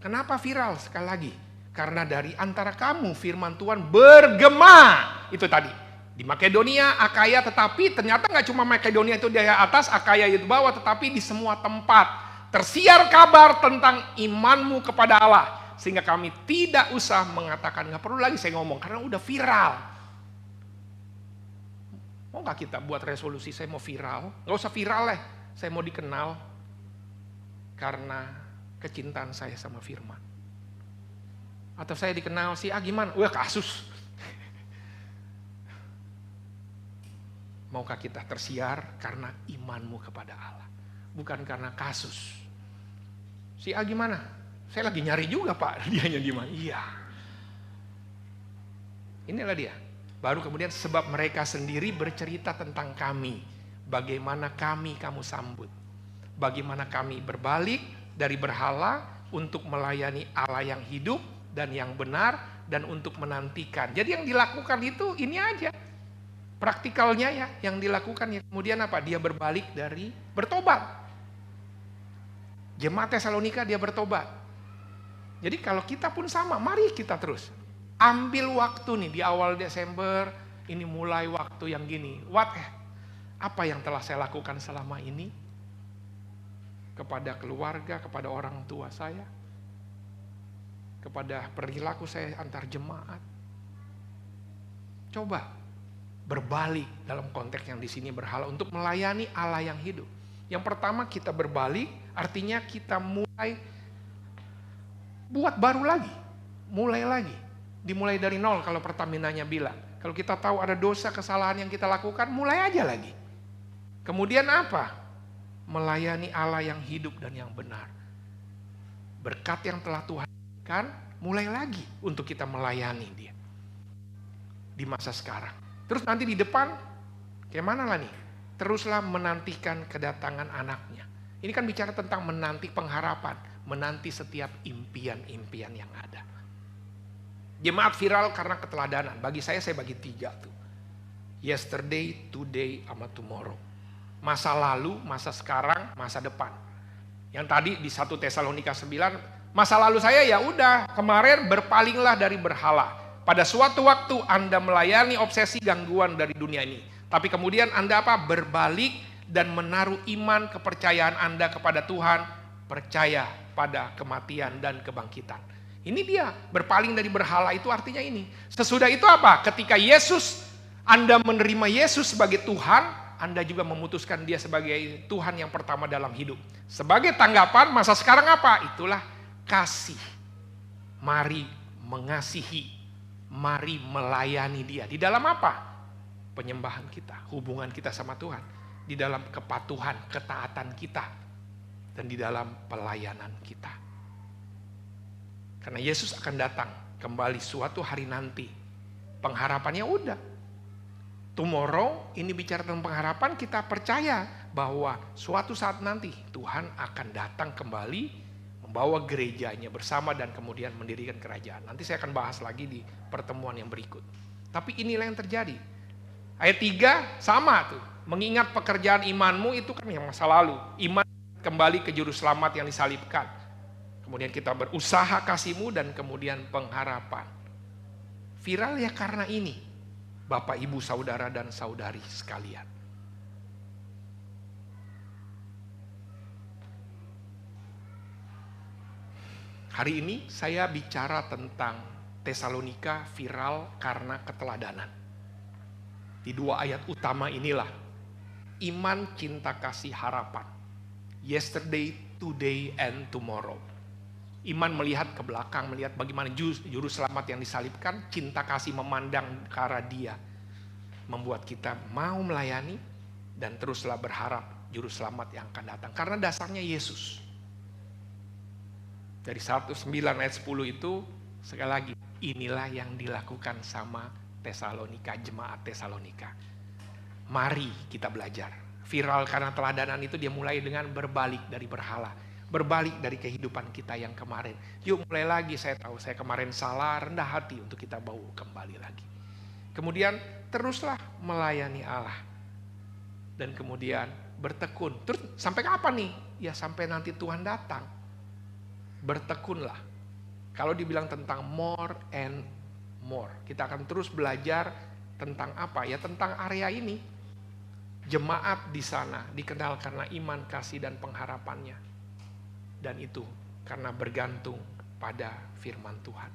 Kenapa viral sekali lagi? Karena dari antara kamu firman Tuhan bergema. Itu tadi. Di Makedonia, Akaya, tetapi ternyata gak cuma Makedonia itu di atas, Akaya itu bawah, tetapi di semua tempat. Tersiar kabar tentang imanmu kepada Allah. Sehingga kami tidak usah mengatakan, gak perlu lagi saya ngomong, karena udah viral. Mau gak kita buat resolusi, saya mau viral? Gak usah viral lah, saya mau dikenal. Karena kecintaan saya sama firman. Atau saya dikenal si gimana? Wah kasus. Maukah kita tersiar karena imanmu kepada Allah? Bukan karena kasus. Si gimana? Saya lagi nyari juga Pak. Dianya gimana? Iya. Inilah dia. Baru kemudian sebab mereka sendiri bercerita tentang kami. Bagaimana kamu sambut. Bagaimana kami berbalik dari berhala untuk melayani Allah yang hidup dan yang benar dan untuk menantikan. Jadi yang dilakukan itu ini aja. Praktikalnya ya, yang dilakukan ya. Kemudian apa? Dia berbalik dari bertobat. Jemaat Tesalonika dia bertobat. Jadi kalau kita pun sama, mari kita terus ambil waktu nih di awal Desember, ini mulai waktu yang gini. Apa yang telah saya lakukan selama ini kepada keluarga, kepada orang tua saya, kepada perilaku saya antar jemaat. Coba berbalik dalam konteks yang di sini berhala untuk melayani Allah yang hidup. Yang pertama kita berbalik, artinya kita mulai buat baru lagi, mulai lagi, dimulai dari nol kalau Pertaminanya bilang. Kalau kita tahu ada dosa kesalahan yang kita lakukan, mulai aja lagi. Kemudian apa? Melayani Allah yang hidup dan yang benar. Berkat yang telah Tuhan berikan, mulai lagi untuk kita melayani Dia di masa sekarang. Terus nanti di depan, kayak mana lah nih? Teruslah menantikan kedatangan anaknya. Ini kan bicara tentang menanti pengharapan, menanti setiap impian-impian yang ada. Jemaat viral karena keteladanan. Bagi saya bagi 3 tuh. Yesterday, today, sama tomorrow. Masa lalu, masa sekarang, masa depan. Yang tadi di 1 Tesalonika 9, masa lalu saya ya udah, kemarin berpalinglah dari berhala. Pada suatu waktu Anda melayani obsesi gangguan dari dunia ini. Tapi kemudian Anda apa? Berbalik dan menaruh iman kepercayaan Anda kepada Tuhan, percaya pada kematian dan kebangkitan. Ini dia, berpaling dari berhala itu artinya ini. Sesudah itu apa? Ketika Anda menerima Yesus sebagai Tuhan, Anda juga memutuskan Dia sebagai Tuhan yang pertama dalam hidup. Sebagai tanggapan masa sekarang apa? Itulah kasih. Mari mengasihi, mari melayani Dia. Di dalam apa? Penyembahan kita, hubungan kita sama Tuhan, di dalam kepatuhan, ketaatan kita, dan di dalam pelayanan kita. Karena Yesus akan datang kembali suatu hari nanti. Pengharapannya udah. Tomorrow ini bicara tentang pengharapan, kita percaya bahwa suatu saat nanti Tuhan akan datang kembali, membawa gerejanya bersama dan kemudian mendirikan kerajaan. Nanti saya akan bahas lagi di pertemuan yang berikut. Tapi inilah yang terjadi. Ayat 3 sama tuh. Mengingat pekerjaan imanmu itu kan yang masa lalu. Iman kembali ke juru selamat yang disalibkan. Kemudian kita berusaha kasihmu dan kemudian pengharapan. Viral ya karena ini. Bapak, Ibu, Saudara dan Saudari sekalian. Hari ini saya bicara tentang Tesalonika viral karena keteladanan. Di 2 ayat utama inilah iman, cinta, kasih, harapan. Yesterday, today, and tomorrow. Iman melihat ke belakang, melihat bagaimana juru selamat yang disalibkan. Cinta kasih memandang ke arah Dia, membuat kita mau melayani dan teruslah berharap juru selamat yang akan datang. Karena dasarnya Yesus. Dari 1:9 ayat 10 itu, sekali lagi, inilah yang dilakukan sama Tesalonika, jemaat Tesalonika. Mari kita belajar. Viral karena teladanan itu dia mulai dengan berbalik dari berhala. Berbalik dari kehidupan kita yang kemarin. Yuk mulai lagi, saya tahu saya kemarin salah, rendah hati untuk kita bawa kembali lagi. Kemudian teruslah melayani Allah. Dan kemudian bertekun. Terus sampai kapan nih? Ya sampai nanti Tuhan datang. Bertekunlah. Kalau dibilang tentang more and more. Kita akan terus belajar tentang apa? Ya tentang area ini. Jemaat di sana dikenal karena iman, kasih, dan pengharapannya. Dan itu karena bergantung pada firman Tuhan.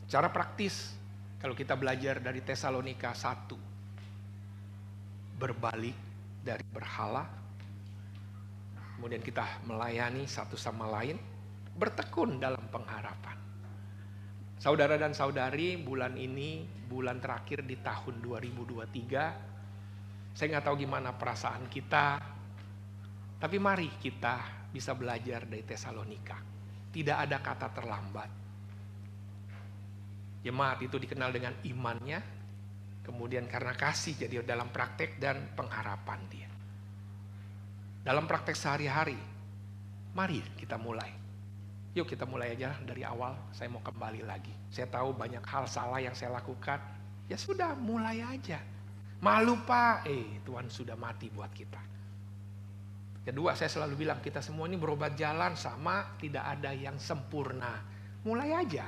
Cara praktis, kalau kita belajar dari Tesalonika 1. Berbalik dari berhala. Kemudian kita melayani satu sama lain. Bertekun dalam pengharapan. Saudara dan saudari, bulan ini, bulan terakhir di tahun 2023, saya nggak tahu gimana perasaan kita, tapi mari kita bisa belajar dari Tesalonika. Tidak ada kata terlambat. Jemaat itu dikenal dengan imannya, kemudian karena kasih jadi dalam praktek dan pengharapan dia. Dalam praktek sehari-hari, mari kita mulai. Yuk kita mulai aja dari awal, saya mau kembali lagi. Saya tahu banyak hal salah yang saya lakukan. Ya sudah, mulai aja. Malu Pak, Tuhan sudah mati buat kita. Kedua, saya selalu bilang kita semua ini berobat jalan sama, tidak ada yang sempurna. Mulai aja.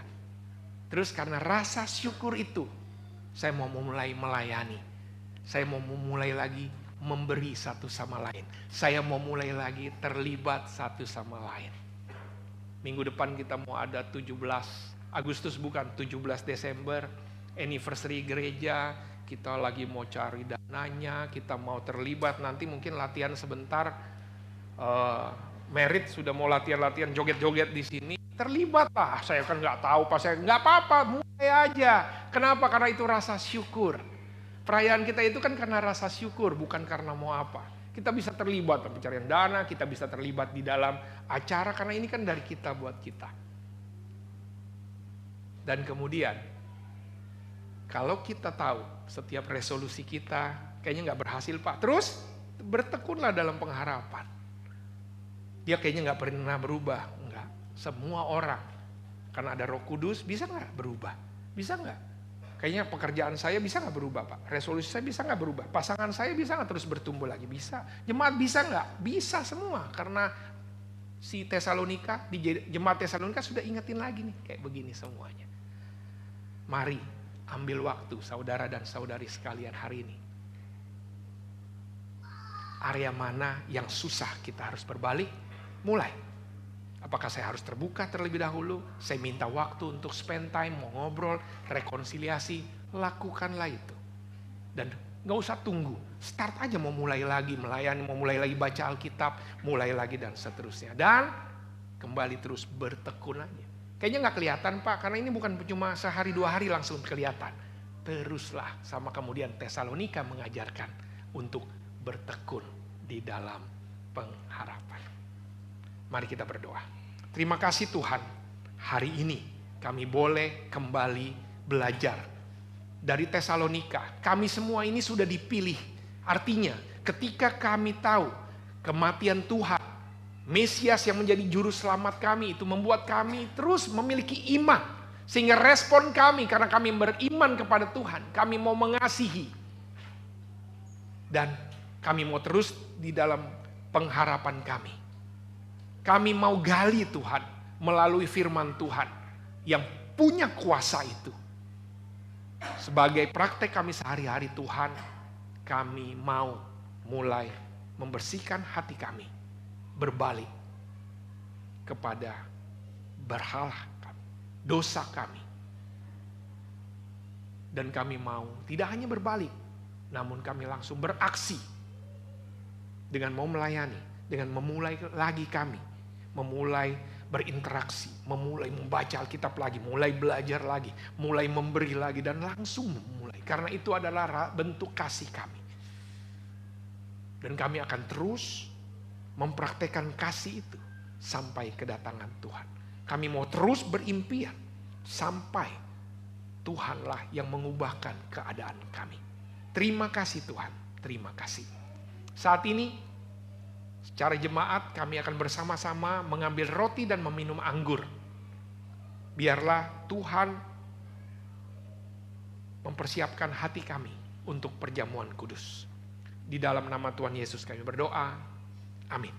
Terus karena rasa syukur itu, saya mau mulai melayani. Saya mau mulai lagi memberi satu sama lain. Saya mau mulai lagi terlibat satu sama lain. Minggu depan kita mau ada 17 Agustus, bukan 17 Desember, anniversary gereja. Kita lagi mau cari dananya, kita mau terlibat. Nanti mungkin latihan sebentar. Merit sudah mau latihan joget-joget di sini, terlibat lah. Saya kan nggak tahu, nggak apa-apa, mulai aja. Kenapa? Karena itu rasa syukur. Perayaan kita itu kan karena rasa syukur, bukan karena mau apa. Kita bisa terlibat dalam pencarian dana, kita bisa terlibat di dalam acara karena ini kan dari kita buat kita. Dan kemudian, kalau kita tahu setiap resolusi kita kayaknya nggak berhasil Pak, terus bertekunlah dalam pengharapan. Dia kayaknya nggak pernah berubah. Enggak. Semua orang. Karena ada Roh Kudus, bisa nggak berubah? Bisa nggak? Kayaknya pekerjaan saya bisa nggak berubah Pak? Resolusi saya bisa nggak berubah? Pasangan saya bisa nggak terus bertumbuh lagi? Bisa. Jemaat bisa nggak? Bisa semua. Karena si Tesalonika, di jemaat Tesalonika sudah ingetin lagi nih. Kayak begini semuanya. Mari ambil waktu saudara dan saudari sekalian hari ini. Area mana yang susah kita harus berbalik? Mulai. Apakah saya harus terbuka terlebih dahulu? Saya minta waktu untuk spend time, mau ngobrol, rekonsiliasi. Lakukanlah itu. Dan gak usah tunggu. Start aja mau mulai lagi melayani, mau mulai lagi baca Alkitab, mulai lagi dan seterusnya. Dan kembali terus bertekun aja. Kayaknya gak kelihatan Pak, karena ini bukan cuma sehari 2 hari langsung kelihatan. Teruslah, sama kemudian Tesalonika mengajarkan untuk bertekun di dalam pengharapan. Mari kita berdoa. Terima kasih Tuhan, hari ini kami boleh kembali belajar dari Tesalonika. Kami semua ini sudah dipilih. Artinya ketika kami tahu kematian Tuhan, Mesias yang menjadi juru selamat kami, itu membuat kami terus memiliki iman. Sehingga respon kami, karena kami beriman kepada Tuhan, kami mau mengasihi. Dan kami mau terus di dalam pengharapan kami. Kami mau gali Tuhan melalui firman Tuhan yang punya kuasa itu. Sebagai praktek kami sehari-hari Tuhan, kami mau mulai membersihkan hati kami, berbalik kepada berhala kami, dosa kami. Dan kami mau tidak hanya berbalik, namun kami langsung beraksi dengan mau melayani, dengan memulai lagi kami. Memulai berinteraksi, memulai membaca Alkitab lagi, mulai belajar lagi, mulai memberi lagi, dan langsung memulai. Karena itu adalah bentuk kasih kami. Dan kami akan terus mempraktekkan kasih itu sampai kedatangan Tuhan. Kami mau terus berimpian sampai Tuhanlah yang mengubahkan keadaan kami. Terima kasih Tuhan, terima kasih. Saat ini secara jemaat kami akan bersama-sama mengambil roti dan meminum anggur. Biarlah Tuhan mempersiapkan hati kami untuk perjamuan kudus. Di dalam nama Tuhan Yesus kami berdoa. Amin.